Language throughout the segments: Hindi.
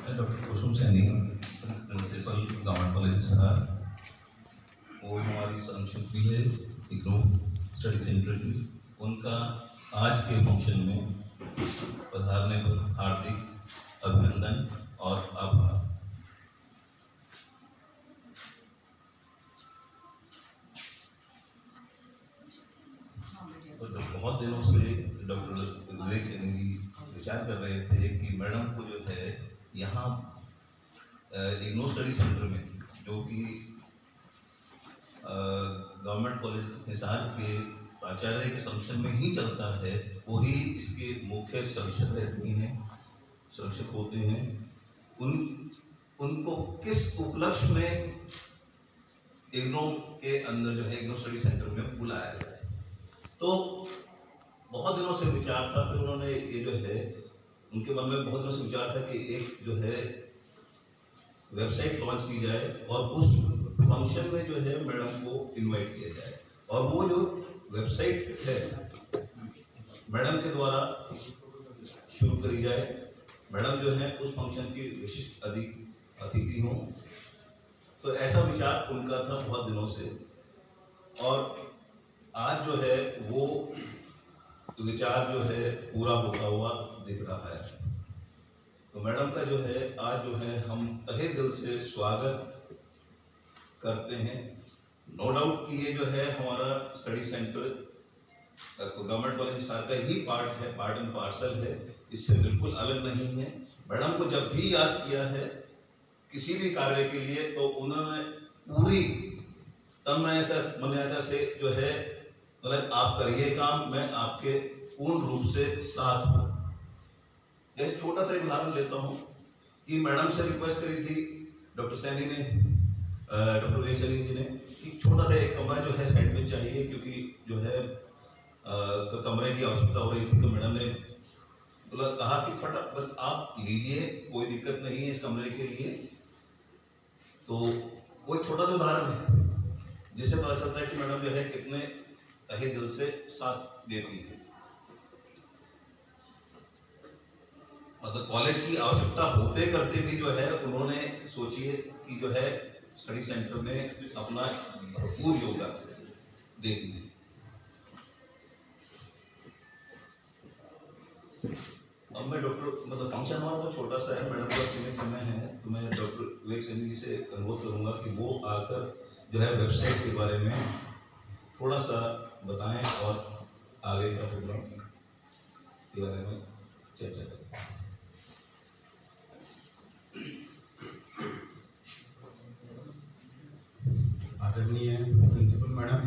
डॉक्टर कुसुम सैनी, प्रिंसिपल गवर्नमेंट कॉलेज सरार। वो हमारी संरक्षक भी है इग्नू स्टडी सेंटर की। उनका आज के फंक्शन में पधारने पर हार्दिक अभिनंदन और आभार। तो बहुत दिनों से डॉक्टर विवेक सैनी जी विचार कर रहे थे कि मैडम को जो है यहाँ इग्नू स्टडी सेंटर में, जो कि गवर्नमेंट कॉलेज हिसार के प्राचार्य के संरक्षण में ही चलता है, वही इसके मुख्य संरक्षक रहती हैं, संरक्षक होते हैं। उनको किस उपलक्ष्य में इग्नू के अंदर जो है इग्नू स्टडी सेंटर में बुलाया जाए। तो बहुत दिनों से विचार था, फिर उन्होंने ये जो है उनके मन में बहुत दिनों से विचार था कि एक जो है वेबसाइट लॉन्च की जाए और उस फंक्शन में जो है मैडम को इनवाइट किया जाए, और वो जो वेबसाइट है मैडम के द्वारा शुरू करी जाए। मैडम जो है उस फंक्शन की विशिष्ट अतिथि हों। तो ऐसा विचार उनका था बहुत दिनों से, और आज जो है वो विचार जो है पूरा होता हुआ दिख रहा है। तो मैडम का जो है आज जो है हम तहे दिल से स्वागत करते हैं। नो डाउट कि ये जो है हमारा study centre government college Hisar का ही पार्ट है, पार्ट एंड पार्सल है, इससे बिल्कुल अलग नहीं है। मैडम को जब भी याद किया है किसी भी कार्य के लिए, तो उन्होंने पूरी तन्मयता से जो है मतलब आप करिए काम, मैं आपके पूर्ण रूप से साथ हूँ। जैसे छोटा सा उदाहरण देता हूँ कि मैडम से रिक्वेस्ट करी थी डॉक्टर सैनी ने, डॉक्टर विवेक सैनी जी ने, कि छोटा सा एक कमरा जो है साइड में चाहिए, क्योंकि जो है कमरे की आवश्यकता हो रही थी। तो मैडम ने बोला, कहा कि फटाफट आप लीजिए, कोई दिक्कत नहीं है इस कमरे के लिए। तो वो एक छोटा सा उदाहरण है जिससे पता चलता है कि मैडम जो है कितने तहे दिल से साथ देती है। मतलब कॉलेज की आवश्यकता होते करते भी जो है उन्होंने सोचिए कि जो है स्टडी सेंटर में अपना भरपूर योगदान देती है। अब मैं डॉक्टर मतलब फंक्शन हमारा तो छोटा सा है, मैडम का सीमित समय है, तो मैं डॉक्टर विवेक सैनी जी से अनुरोध करूंगा कि वो आकर जो है वेबसाइट के बारे में थोड़ा सा बताएं और आगे का प्रोग्राम के बारे में चर्चा करें। आदरणीय principal madam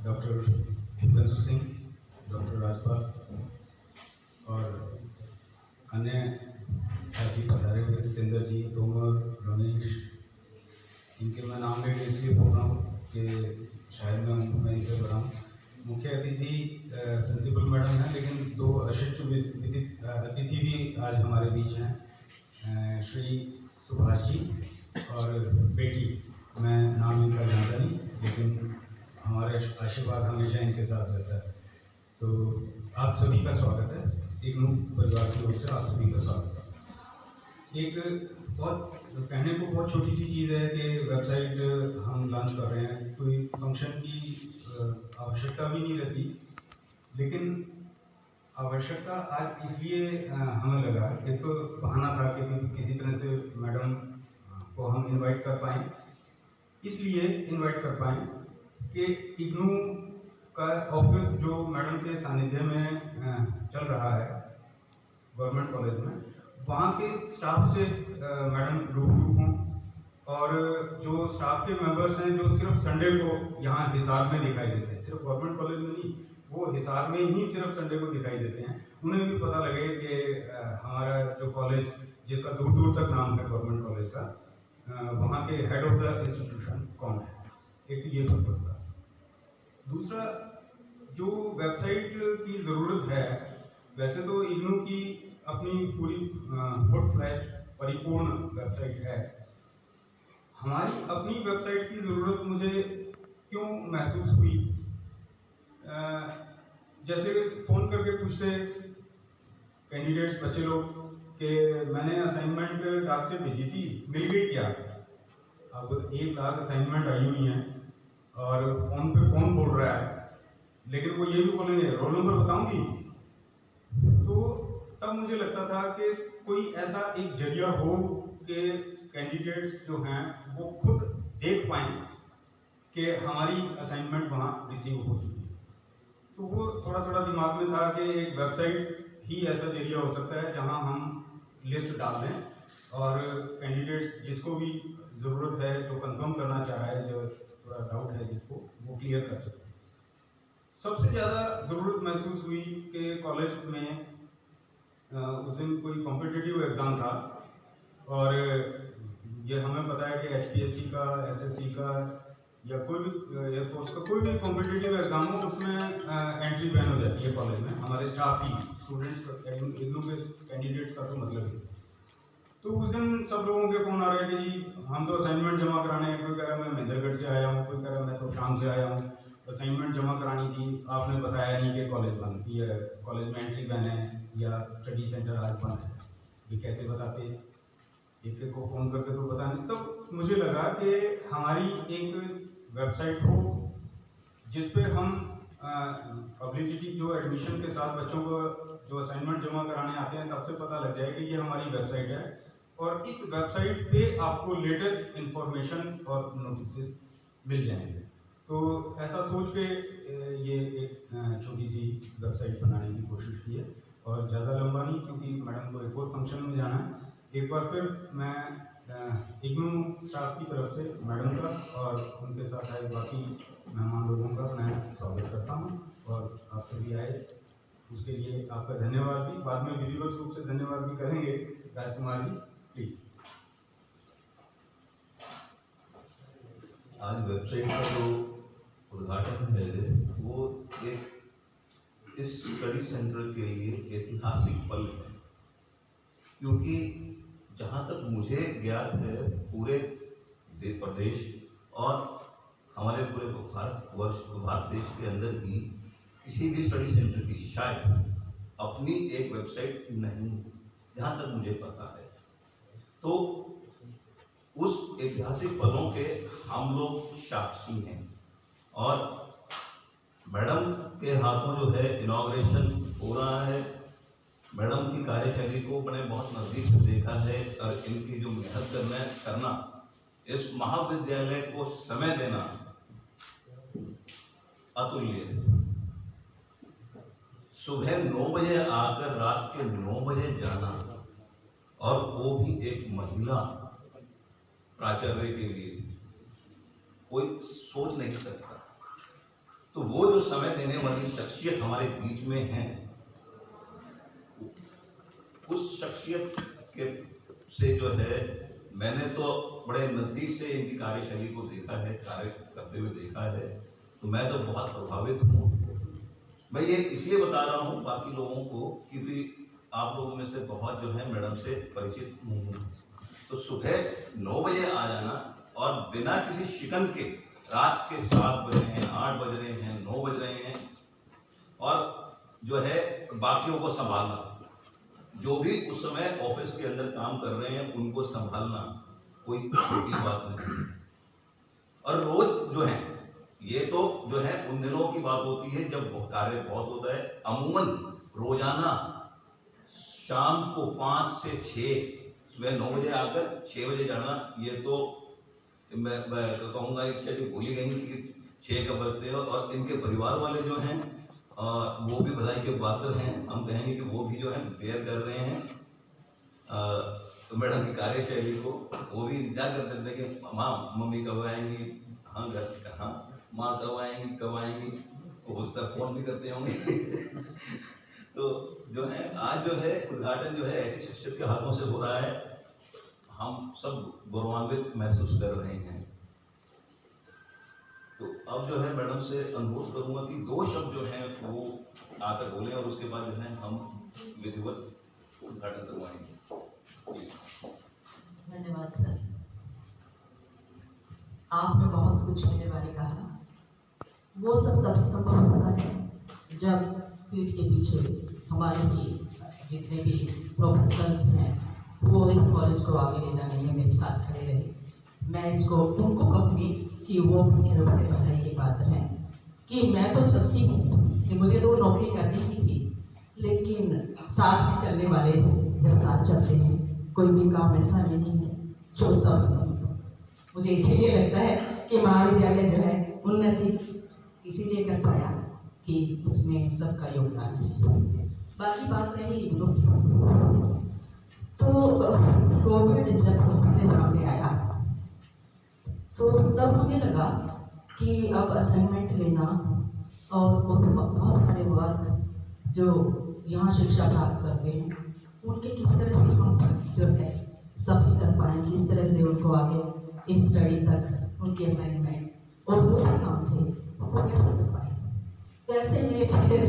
doctor Bhupendra Singh, doctor Rajpal और अन्य साथी पधारे हुए, सिंदर जी, तोमर, रमेश, इनके मैं नाम लेके इसलिए बोल रहा हूँ कि शायद मैं इनसे बड़ा हूँ। मुख्य अतिथि प्रिंसिपल मैडम हैं, लेकिन दो अशिष्ट अतिथि भी आज हमारे बीच हैं, श्री सुभाष जी और बेटी। मैं नाम इनका जानता नहीं, लेकिन हमारे आशीर्वाद हमेशा इनके साथ रहता है। तो आप सभी का स्वागत है, इग्नू परिवार की ओर से आप सभी का स्वागत है। एक बहुत कहने को बहुत छोटी सी चीज़ है कि वेबसाइट हम लॉन्च कर रहे हैं, कोई फंक्शन की आवश्यकता भी नहीं रहती, लेकिन आवश्यकता आज इसलिए हमें लगा कि तो बहाना था कि किसी तरह से मैडम को हम इनवाइट कर पाएँ, इसलिए इनवाइट कर पाएँ कि इग्नू का ऑफिस जो मैडम के सानिध्य में चल रहा है गवर्नमेंट कॉलेज में, वहाँ के स्टाफ से मैडम रूबरू हों और जो स्टाफ के मेंबर्स हैं जो सिर्फ संडे को यहाँ हिसार में दिखाई देते हैं, सिर्फ गवर्नमेंट कॉलेज में नहीं, वो हिसार में ही सिर्फ संडे को दिखाई देते हैं, उन्हें भी पता लगे कि हमारा जो कॉलेज जिसका दूर दूर तक नाम है गवर्नमेंट कॉलेज का, वहाँ के हेड ऑफ द इंस्टीट्यूशन कौन है। एक तो ये पर्पज था। दूसरा, जो वेबसाइट की ज़रूरत है, वैसे तो इग्नू की अपनी पूरी फुल फ्लैश परिपूर्ण वेबसाइट है, हमारी अपनी वेबसाइट की ज़रूरत मुझे क्यों महसूस हुई, जैसे फ़ोन करके पूछते कैंडिडेट्स बच्चे लोग कि मैंने असाइनमेंट डाक से भेजी थी, मिल गई क्या। अब 1 लाख असाइनमेंट आई हुई हैं और फ़ोन पे कौन बोल रहा है, लेकिन वो ये भी बोलेंगे रोल नंबर बताऊंगी। तो तब मुझे लगता था कि कोई ऐसा एक जरिया हो कि कैंडिडेट्स जो हैं वो खुद देख पाएं कि हमारी असाइनमेंट वहाँ रिसीव हो चुकी है। तो वो थोड़ा थोड़ा दिमाग में था कि एक वेबसाइट ही ऐसा जरिया हो सकता है जहाँ हम लिस्ट डाल दें और कैंडिडेट्स जिसको भी ज़रूरत है, जो कंफर्म करना चाह रहा है, जो थोड़ा डाउट है जिसको, वो क्लियर कर सकते हैं। सबसे ज़्यादा ज़रूरत महसूस हुई कि कॉलेज में उस दिन कोई कॉम्पिटिटिव एग्ज़ाम था और ये हमें पता है कि HPSC का, SSC का या कोई भी एयरफोर्स का कोई भी कॉम्पिटिटिव एग्ज़ाम हो, उसमें एंट्री बैन हो जाती है कॉलेज में, हमारे स्टाफ की, स्टूडेंट्स का, इग्नू के कैंडिडेट्स का तो मतलब है। तो उस दिन सब लोगों के फ़ोन आ रहे थे, जी हम तो असाइनमेंट जमा कराने हैं, कोई कह रहा मैं महेंद्रगढ़ से आया हूँ, कोई कह रहा मैं तो शाम से आया हूँ, असाइनमेंट जमा करानी थी, आपने बताया नहीं कि कॉलेज बंद है, कॉलेज में एंट्री बैन है या स्टडी सेंटर आज बंद है। ये कैसे बताते, एक एक को फ़ोन करके तो बता नहीं। तो मुझे लगा कि हमारी एक वेबसाइट हो जिस पे हम पब्लिसिटी, जो एडमिशन के साथ बच्चों को जो असाइनमेंट जमा कराने आते हैं तब से पता लग जाए कि ये हमारी वेबसाइट है और इस वेबसाइट पे आपको लेटेस्ट इंफॉर्मेशन और नोटिस मिल जाएंगे। तो ऐसा सोच के ये एक छोटी सी वेबसाइट बनाने की कोशिश की है और ज़्यादा लंबा नहीं, क्योंकि मैडम को एक और फंक्शन में जाना है। एक बार फिर मैं इग्नू स्टाफ की तरफ से मैडम का और उनके साथ आए बाकी मेहमान लोगों का मैं स्वागत करता हूं और आप सभी आए उसके लिए आपका धन्यवाद भी बाद में विधिवत रूप से धन्यवाद भी करेंगे। राजकुमार जी प्लीज। आज वेबसाइट का जो उद्घाटन है वो एक इस स्टडी सेंटर के लिए ऐतिहासिक पल है, क्योंकि जहाँ तक मुझे ज्ञात है पूरे प्रदेश और हमारे पूरे भारत देश के अंदर ही किसी भी स्टडी सेंटर की शायद अपनी एक वेबसाइट नहीं, जहाँ तक मुझे पता है। तो उस ऐतिहासिक पलों के हम लोग साक्षी हैं और मैडम के हाथों जो है इनॉग्रेशन हो रहा है। मैडम की कार्यशैली को मैंने बहुत नज़दीक से देखा है और इनकी जो मेहनत करना इस महाविद्यालय को समय देना अतुल्य है। सुबह 9 बजे आकर रात के 9 बजे जाना और वो भी एक महिला प्राचार्य के लिए, कोई सोच नहीं सकता। तो वो जो समय देने वाली शख्सियत हमारे बीच में है, उस शख्सियत के से जो है मैंने तो बड़े नज़दीक से इनकी कार्यशैली को देखा है, कार्य करते हुए देखा है, तो मैं तो बहुत प्रभावित हूँ। मैं ये इसलिए बता रहा हूँ बाकी लोगों को क्योंकि आप लोगों में से बहुत जो है मैडम से परिचित नहीं है। तो सुबह 9 बजे आ जाना और बिना किसी शिकन के रात के 7 बज रहे हैं, 8 बज रहे हैं, 9 बज रहे हैं और जो है बाकियों को संभालना, जो भी उस समय ऑफिस के अंदर काम कर रहे हैं उनको संभालना कोई छोटी बात नहीं। और रोज जो है ये तो जो है उन दिनों की बात होती है जब कार्य बहुत होता है। अमूमन रोजाना शाम को 5 से 6, सुबह 9 बजे आकर 6 बजे जाना, ये तो मैं कहूँगा एक चलिए भूल ही गई कि 6 कब बजते हैं। और इनके परिवार वाले जो हैं वो भी बधाई के पात्र हैं, हम कहेंगे कि वो भी जो है बेयर कर रहे हैं। तो मैडम की कार्यशैली को वो भी इंतजार करते थे कि माँ मम्मी कब आएंगी, हाँ घर कहाँ, माँ कब आएंगी, वो उसका फोन भी करते होंगे। तो जो है आज जो है उद्घाटन जो है ऐसी शख्सियत के हाथों से हो रहा है, हम सब गौरवान्वित महसूस कर रहे हैं। तो अब जो है मैडम से अनुरोध करूंगा कि 2 शब्द जो हैं वो आकर बोलें और उसके बाद जो है हम विधिवत उद्घाटन करवाएंगे। धन्यवाद सर। आपने बहुत कुछ मेरे बारे कहा। वो सब तभी संभव होता है जब पीठ के पीछे हमारे ही जितने भी प्रोफेसर्स हैं वो इस कॉलेज को आगे ले जाने में मेरे साथ खड़े रहे। मैं इसको उनको कहूँगी कि वो मुख्य रूप से बधाई के पात्र हैं कि मैं तो चलती हूँ कि मुझे तो नौकरी करनी ही थी, लेकिन साथ में चलने वाले जब साथ चलते हैं कोई भी काम ऐसा नहीं है जो सब नहीं। मुझे इसीलिए लगता है कि महाविद्यालय जो है उन्नति इसीलिए कर पाया कि उसमें सबका योगदान है। बाकी बात रही तो कोविड जब हमारे सामने आया तो तब हमें लगा कि अब असाइनमेंट लेना और बहुत सारे वर्क जो यहाँ शिक्षा प्राप्त करते हैं उनके किस तरह से हम जो है सफल कर पाएँ, किस तरह से उनको आगे इस स्टडी तक उनके असाइनमेंट और वो जो काम थे वो कैसे कर पाए। तो ऐसे में फिर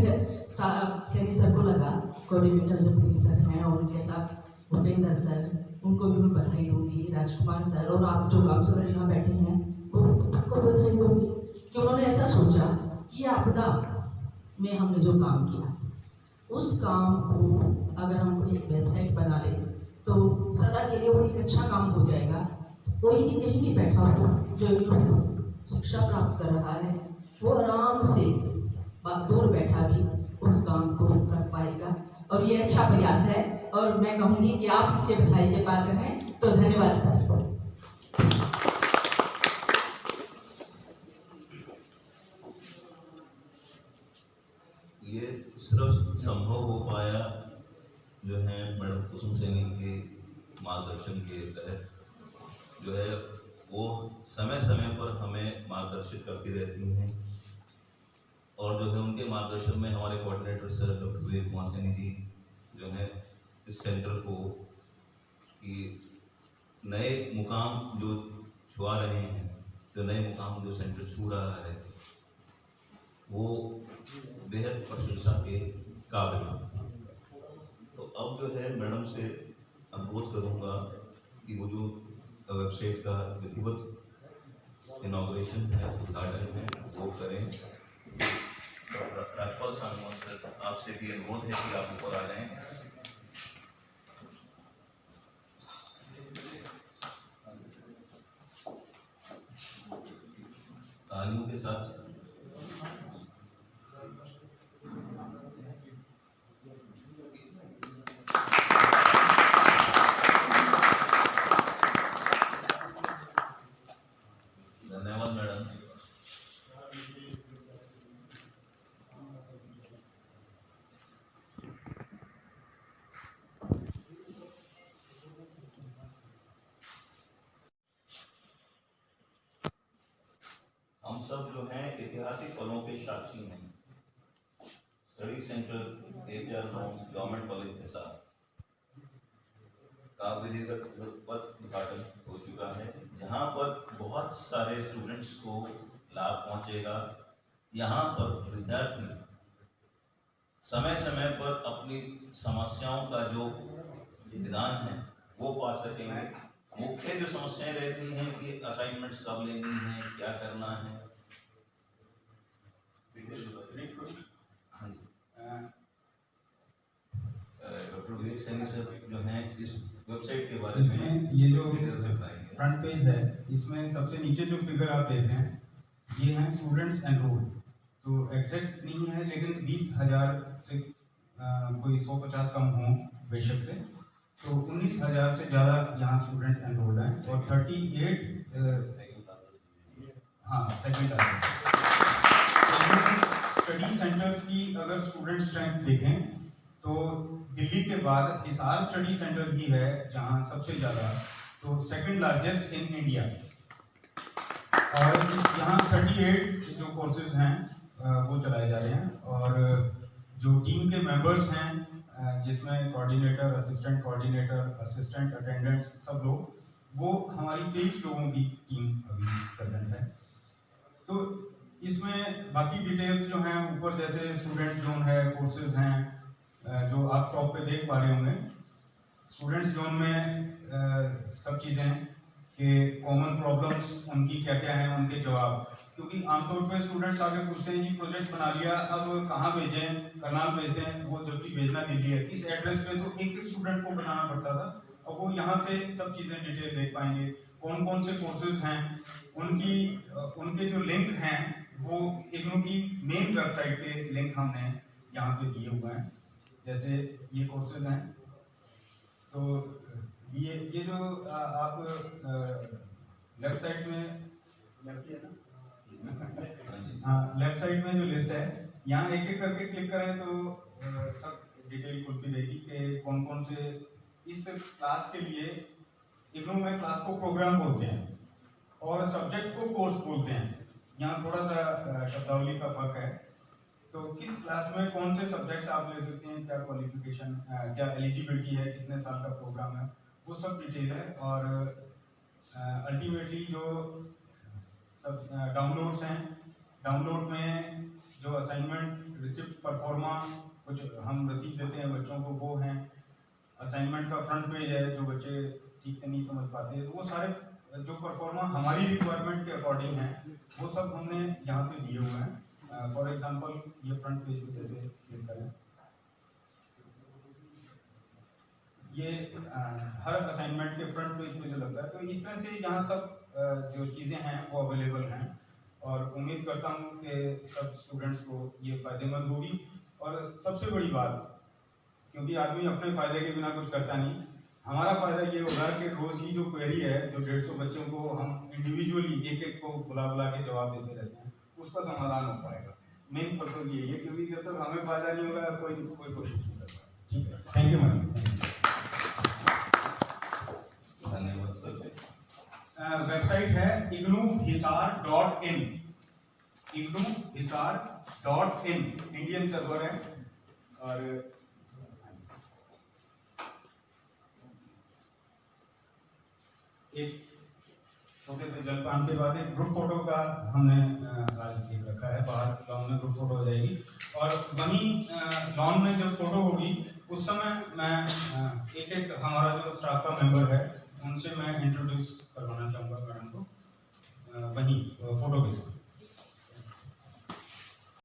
सैनी सर को लगा, कोऑर्डिनेटर जो सैनी सर हैं और उनके साथ भूपेंद्र सर, उनको भी मैं बधाई दूंगी, राजकुमार सर और आप जो काम सर यहाँ बैठे हैं उनको बधाई दूंगी कि उन्होंने ऐसा सोचा कि आपदा में हमने जो काम किया उस काम को अगर हम कोई एक वेबसाइट बना लें तो सदा के लिए वो एक अच्छा काम हो जाएगा। कोई भी कहीं भी बैठा हो जो शिक्षा प्राप्त कर रहा है वो आराम से दूर बैठा भी उस काम को कर पाएगा और ये अच्छा प्रयास है और मैं कहूँगी कि आप इसके बधाई के पात्र हैं। तो धन्यवाद सर। ये सिर्फ संभव हो पाया जो है मैडम कुसुम सैनी के मार्गदर्शन के तहत, जो है वो समय समय पर हमें मार्गदर्शित करती रहती हैं और जो है उनके मार्गदर्शन में हमारे coordinator sir doctor Vivek Kumar Saini ji जो है इस सेंटर को कि नए मुकाम जो छुआ रहे हैं, जो नए मुकाम जो सेंटर छू रहा है वो बेहद प्रशंसा के काबिल है। तो अब जो है मैडम से अनुरोध करूँगा कि वो जो वेबसाइट का विधिवत इनॉग्रेशन है, उद्घाटन है, वो करें। राजपाल सानवाल सर, आपसे भी अनुरोध है कि आप ऊपर आ जाएं। तालियों के साथ धन्यवाद मैडम। हम सब जो हैं ऐतिहासिक पलों के साक्षी हैं। Study centre APR government college के साथ का विधिवत उद्घाटन हो चुका है, जहाँ पर बहुत सारे स्टूडेंट्स को लाभ पहुँचेगा। यहाँ पर विद्यार्थी समय समय पर अपनी समस्याओं का जो निदान है वो पा सकेंगे। मुख्य जो समस्याएं रहती हैं कि असाइनमेंट्स कब लेनी है, क्या करना है। डॉक्टर विवेक सैनी सर जो हैं इस वेबसाइट के बारे में इसमें ये जो फ्रंट पेज है इसमें सबसे नीचे जो फिगर आप देख रहे हैं ये हैं स्टूडेंट्स एनरोल। तो एग्जैक्ट नहीं है लेकिन 20,000 से कोई 150 कम हों बेशक से, तो 19,000 से ज़्यादा यहाँ स्टूडेंट्स एनरोल्ड हैं और 38 सेकेंड स्टडी सेंटर्स की अगर स्टूडेंट स्ट्रेंथ देखें तो दिल्ली के बाद हिसार स्टडी सेंटर ही है जहाँ सबसे ज़्यादा, तो सेकंड लार्जेस्ट इन इंडिया। और इस यहाँ 38 जो कोर्सेज हैं वो चलाए जा रहे हैं, और जो टीम के मेंबर्स हैं जिसमें coordinator, assistant coordinator, assistant attendants सब लोग, वो हमारी 23 लोगों की टीम अभी प्रेजेंट है। तो इसमें बाकी डिटेल्स जो हैं ऊपर, जैसे स्टूडेंट्स जोन है, कोर्सेज हैं जो आप टॉप पे देख पा रहे होंगे। स्टूडेंट्स जोन में सब चीज़ें कि कॉमन प्रॉब्लम्स उनकी क्या क्या हैं, उनके जवाब, क्योंकि आमतौर पे स्टूडेंट्स आगे पूछते हैं जी प्रोजेक्ट बना लिया, अब कहाँ भेजें, करनाल भेज दें, वो जबकि भेजना दिल्ली है, इस एड्रेस पे तो एक स्टूडेंट को बनाना पड़ता था। अब वो यहाँ से सब चीज़ें डिटेल देख पाएंगे, कौन कौन से कोर्सेज हैं, उनके जो लिंक हैं वो इग्नू की मेन वेबसाइट के लिंक हमने यहाँ पे दिए हुए हैं। जैसे ये कोर्सेज हैं, तो ये जो आप लेफ्ट साइड में, लेफ्ट साइड में जो लिस्ट है, यहाँ एक एक करके क्लिक करें तो सब डिटेल खुलती रहेगी कि कौन कौन से इस क्लास के लिए। इग्नू में क्लास को प्रोग्राम बोलते हैं और सब्जेक्ट को कोर्स बोलते हैं। यहाँ थोड़ा सा शब्दावली का फर्क है। तो किस क्लास में कौन से सब्जेक्ट्स आप ले सकते हैं, क्या क्वालिफिकेशन, क्या एलिजिबिलिटी है, कितने साल का प्रोग्राम है, वो सब डिटेल है। और अल्टीमेटली जो सब डाउनलोड्स हैं, डाउनलोड में जो असाइनमेंट, रिसिप्ट, परफॉर्मा, कुछ हम रसीद देते हैं बच्चों को, वो हैं। असाइनमेंट का फ्रंट पेज है, जो बच्चे ठीक से नहीं समझ पाते, तो वो सारे जो परफॉर्मा हमारी रिक्वायरमेंट के अकॉर्डिंग हैं, वो सब हमने यहाँ पे दिए हुए हैं। फॉर एग्जांपल ये फ्रंट पेज पे जैसे क्लिक करें, ये हर असाइनमेंट के फ्रंट पेज पे जो लगता है, तो इस तरह से यहाँ सब जो चीज़ें हैं वो अवेलेबल हैं। और उम्मीद करता हूँ कि सब स्टूडेंट्स को ये फ़ायदेमंद होगी। और सबसे बड़ी बात, क्योंकि आदमी अपने फ़ायदे के बिना कुछ करता नहीं, हमारा फ़ायदा ये होगा कि रोज़ की जो क्वेरी है, जो 150 बच्चों को हम इंडिविजुअली एक एक को बुला के जवाब देते रहते हैं, उसका समाधान हो पाएगा। मेन पर्पज़ यही है, क्योंकि जब तक हमें फ़ायदा नहीं होगा कोई कोशिश नहीं करता। ठीक है, थैंक यू मैडम। धन्यवाद सर। वेबसाइट है ignuhisar.in, ignuhisar.in, इंडियन सर्वर है। और एक छोटे से जलपान के बाद एक ग्रुप फोटो का हमने आज एक रखा है, बाहर लॉन में ग्रुप फोटो हो जाएगी। और वहीं लॉन में जब फोटो होगी उस समय मैं एक एक हमारा जो स्टाफ का मेंबर है उनसे मैं इंट्रोड्यूस करवाना चाहूँगा मैडम को वहीं फोटो के साथ।